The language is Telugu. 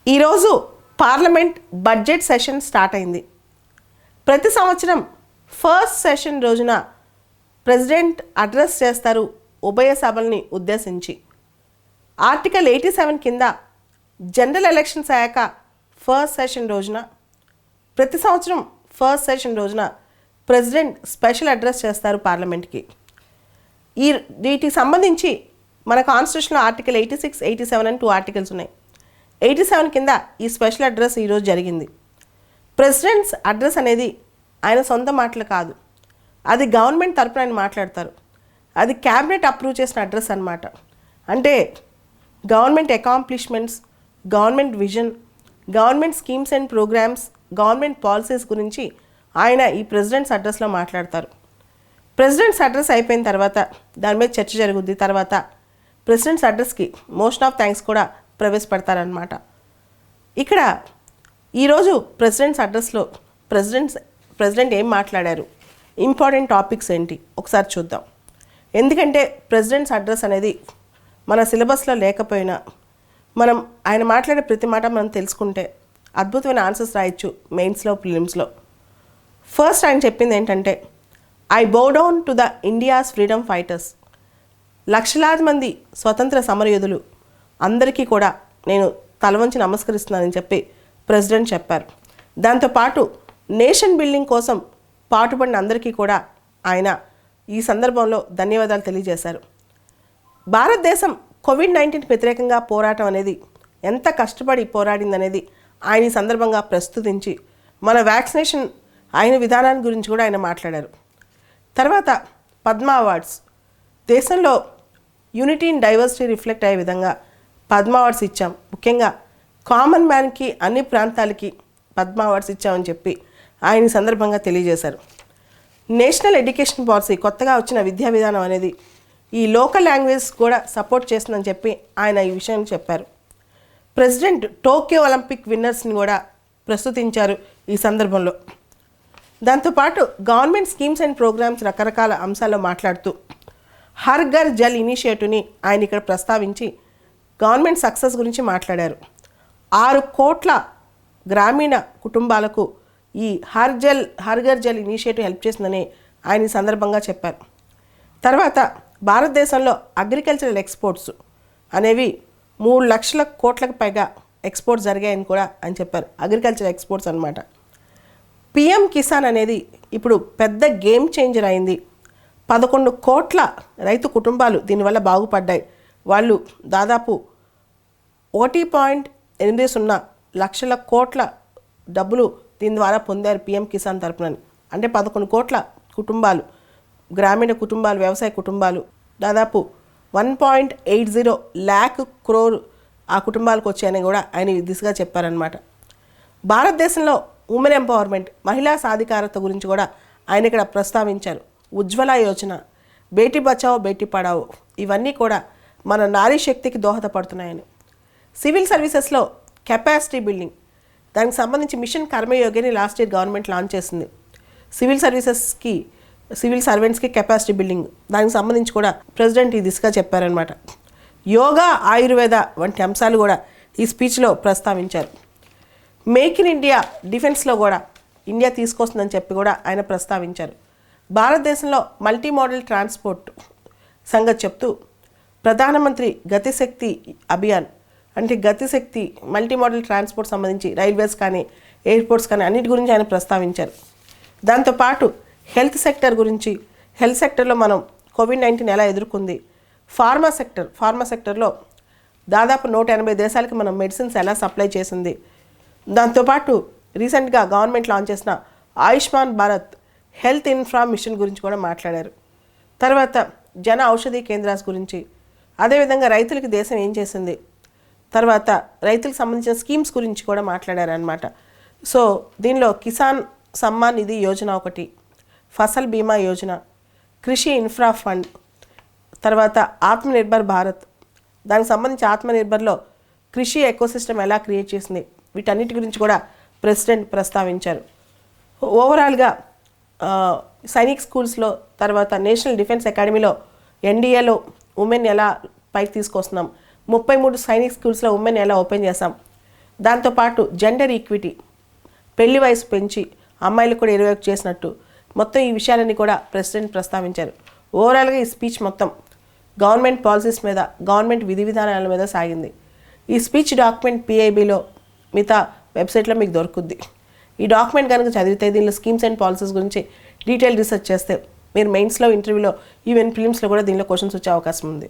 ఈరోజు పార్లమెంట్ బడ్జెట్ సెషన్ స్టార్ట్ అయింది. ప్రతి సంవత్సరం ఫస్ట్ సెషన్ రోజున ప్రెసిడెంట్ అడ్రస్ చేస్తారు ఉభయ సభల్ని ఉద్దేశించి. ఆర్టికల్ 87 కింద జనరల్ ఎలక్షన్స్ అయ్యాక ఫస్ట్ సెషన్ రోజున ప్రతి సంవత్సరం ఫస్ట్ సెషన్ రోజున ప్రెసిడెంట్ స్పెషల్ అడ్రస్ చేస్తారు పార్లమెంట్కి. వీటికి సంబంధించి మన కాన్స్టిట్యూషన్లో ఆర్టికల్ 86, 87 అని 2 ఆర్టికల్స్ ఉన్నాయి. 87 కింద ఈ స్పెషల్ అడ్రస్ ఈరోజు జరిగింది. ప్రెసిడెంట్స్ అడ్రస్ అనేది ఆయన సొంత మాటలు కాదు, అది గవర్నమెంట్ తరపున ఆయన మాట్లాడతారు. అది క్యాబినెట్ అప్రూవ్ చేసిన అడ్రస్ అన్నమాట. అంటే government accomplishments, government vision, government schemes and programs, government policies గురించి ఆయన ఈ ప్రెసిడెంట్స్ అడ్రస్లో మాట్లాడతారు. ప్రెసిడెంట్స్ అడ్రస్ అయిపోయిన తర్వాత దాని మీద చర్చ జరుగుద్ది. తర్వాత ప్రెసిడెంట్స్ అడ్రస్కి మోషన్ ఆఫ్ థ్యాంక్స్ కూడా ప్రవేశపెడతారనమాట. ఇక్కడ ఈరోజు ప్రెసిడెంట్స్ అడ్రస్లో ప్రెసిడెంట్ ఏం మాట్లాడారు, ఇంపార్టెంట్ టాపిక్స్ ఏంటి ఒకసారి చూద్దాం. ఎందుకంటే ప్రెసిడెంట్స్ అడ్రస్ అనేది మన సిలబస్లో లేకపోయినా మనం ఆయన మాట్లాడే ప్రతి మాట మనం తెలుసుకుంటే అద్భుతమైన ఆన్సర్స్ రాయొచ్చు మెయిన్స్లో, ప్రిలిమ్స్లో. ఫస్ట్ ఆయన చెప్పింది ఏంటంటే, I bow down to the India's freedom fighters. లక్షలాది మంది స్వతంత్ర సమరయోధులు అందరికీ కూడా నేను తలవంచి నమస్కరిస్తున్నానని చెప్పి ప్రెసిడెంట్ చెప్పారు. దాంతోపాటు నేషన్ బిల్డింగ్ కోసం పాటుపడిన అందరికీ కూడా ఆయన ఈ సందర్భంలో ధన్యవాదాలు తెలియజేశారు. భారతదేశం కోవిడ్-19 వ్యతిరేకంగా పోరాటం అనేది ఎంత కష్టపడి పోరాడిందనేది ఆయన ఈ సందర్భంగా ప్రస్తుతించి మన వ్యాక్సినేషన్ ఆయన విధానాన్ని గురించి కూడా ఆయన మాట్లాడారు. తర్వాత పద్మ అవార్డ్స్, దేశంలో యూనిటీ ఇన్ డైవర్సిటీ రిఫ్లెక్ట్ అయ్యే విధంగా పద్మ అవార్డ్స్ ఇచ్చాం. ముఖ్యంగా కామన్ మ్యాన్కి అన్ని ప్రాంతాలకి పద్మ అవార్డ్స్ ఇచ్చామని చెప్పి ఆయన ఈ సందర్భంగా తెలియజేశారు. నేషనల్ ఎడ్యుకేషన్ పాలసీ, కొత్తగా వచ్చిన విద్యా విధానం అనేది ఈ లోకల్ లాంగ్వేజ్ కూడా సపోర్ట్ చేస్తుందని చెప్పి ఆయన ఈ విషయాన్ని చెప్పారు. ప్రెసిడెంట్ టోక్యో ఒలింపిక్ విన్నర్స్ని కూడా ప్రస్తుతించారు ఈ సందర్భంలో. దాంతోపాటు గవర్నమెంట్ స్కీమ్స్ అండ్ ప్రోగ్రామ్స్ రకరకాల అంశాల్లో మాట్లాడుతూ హర్ ఘర్ జల్ ఇనిషియేటివ్ని ఆయన ఇక్కడ ప్రస్తావించి గవర్నమెంట్ సక్సెస్ గురించి మాట్లాడారు. 6 కోట్ల గ్రామీణ కుటుంబాలకు ఈ హర్ ఘర్ జల్ ఇనిషియేటివ్ హెల్ప్ చేసిందని ఆయన ఈ సందర్భంగా చెప్పారు. తర్వాత భారతదేశంలో అగ్రికల్చరల్ ఎక్స్పోర్ట్స్ అనేవి 3 లక్షల కోట్లకు పైగా ఎక్స్పోర్ట్స్ జరిగాయని కూడా ఆయన చెప్పారు. అగ్రికల్చర్ ఎక్స్పోర్ట్స్ అన్నమాట. పిఎం కిసాన్ అనేది ఇప్పుడు పెద్ద గేమ్ చేంజర్ అయింది. 11 కోట్ల రైతు కుటుంబాలు దీనివల్ల బాగుపడ్డాయి. వాళ్ళు దాదాపు 1.80 లక్షల కోట్ల డబ్బులు దీని ద్వారా పొందారు పిఎం కిసాన్ తరపున. అంటే 11 కోట్ల కుటుంబాలు, గ్రామీణ కుటుంబాలు, వ్యవసాయ కుటుంబాలు, దాదాపు 1.80 lakh crore ఆ కుటుంబాలకు వచ్చాయని కూడా ఆయన ఈ దిశగా చెప్పారనమాట. భారతదేశంలో ఉమెన్ ఎంపవర్మెంట్, మహిళా సాధికారత గురించి కూడా ఆయన ఇక్కడ ప్రస్తావించారు. ఉజ్వల యోజన, బేటీ బచావో బేటీ పడావో ఇవన్నీ కూడా మన నారీ శక్తికి దోహదపడుతున్నాయని. సివిల్ సర్వీసెస్లో కెపాసిటీ బిల్డింగ్, దానికి సంబంధించి మిషన్ కర్మయోగిని లాస్ట్ ఇయర్ గవర్నమెంట్ లాంచ్ చేసింది. సివిల్ సర్వెంట్స్కి కెపాసిటీ బిల్డింగ్, దానికి సంబంధించి కూడా ప్రెసిడెంట్ ఈ దిశగా చెప్పారనమాట. యోగా, ఆయుర్వేద వంటి అంశాలు కూడా ఈ స్పీచ్లో ప్రస్తావించారు. మేక్ ఇన్ ఇండియా డిఫెన్స్లో కూడా ఇండియా తీసుకొస్తుందని చెప్పి కూడా ఆయన ప్రస్తావించారు. భారతదేశంలో మల్టీ మోడల్ ట్రాన్స్పోర్ట్ సంగతి చెప్తూ ప్రధానమంత్రి గతిశక్తి అభియాన్, అంటే గతిశక్తి మల్టీ మోడల్ ట్రాన్స్పోర్ట్ సంబంధించి రైల్వేస్ కానీ ఎయిర్పోర్ట్స్ కానీ అన్నిటి గురించి ఆయన ప్రస్తావించారు. దాంతోపాటు హెల్త్ సెక్టర్ గురించి, హెల్త్ సెక్టర్లో మనం కోవిడ్-19 ఎలా ఎదుర్కొంది, ఫార్మా సెక్టర్లో దాదాపు 180 దేశాలకి మనం మెడిసిన్స్ ఎలా సప్లై చేసింది, దాంతోపాటు రీసెంట్గా గవర్నమెంట్ లాంచ్ చేసిన Ayushman Bharat health infra mission గురించి కూడా మాట్లాడారు. తర్వాత జన ఔషధి కేంద్రాస్ గురించి, అదేవిధంగా రైతులకి దేశం ఏం చేసింది, తర్వాత రైతులకు సంబంధించిన స్కీమ్స్ గురించి కూడా మాట్లాడారనమాట. సో దీనిలో కిసాన్ సమ్మాన్ నిధి యోజన ఒకటి, ఫసల్ బీమా యోజన, కృషి ఇన్ఫ్రా ఫండ్, తర్వాత ఆత్మనిర్భర్ భారత్, దానికి సంబంధించి ఆత్మనిర్భర్లో కృషి ఎకోసిస్టమ్ ఎలా క్రియేట్ చేసింది, వీటన్నిటి గురించి కూడా ప్రెసిడెంట్ ప్రస్తావించారు. ఓవరాల్గా సైనిక్ స్కూల్స్లో, తర్వాత నేషనల్ డిఫెన్స్ అకాడమీలో ఎన్డీఏలో ఉమెన్ ఎలా పైకి తీసుకొస్తున్నాం, 33 సైనిక్ స్కూల్స్లో ఉమెన్ ఎలా ఓపెన్ చేస్తాం, దాంతోపాటు జెండర్ ఈక్విటీ, పెళ్లి వయసు పెంచి అమ్మాయిలు కూడా 21 చేసినట్టు మొత్తం ఈ విషయాలన్నీ కూడా ప్రెసిడెంట్ ప్రస్తావించారు. ఓవరాల్గా ఈ స్పీచ్ మొత్తం గవర్నమెంట్ పాలసీస్ మీద, గవర్నమెంట్ విధి విధానాల మీద సాగింది. ఈ స్పీచ్ డాక్యుమెంట్ PIBలో మిగతా వెబ్సైట్లో మీకు దొరుకుద్ది. ఈ డాక్యుమెంట్ కనుక చదివితే దీనిలో స్కీమ్స్ అండ్ పాలసీస్ గురించి డీటెయిల్ రీసెర్చ్ చేస్తే మీరు మెయిన్స్లో, ఇంటర్వ్యూలో, ఈవెన్ ఫిలిమ్స్లో కూడా దీనిలో క్వశ్చన్స్ వచ్చే అవకాశం ఉంది.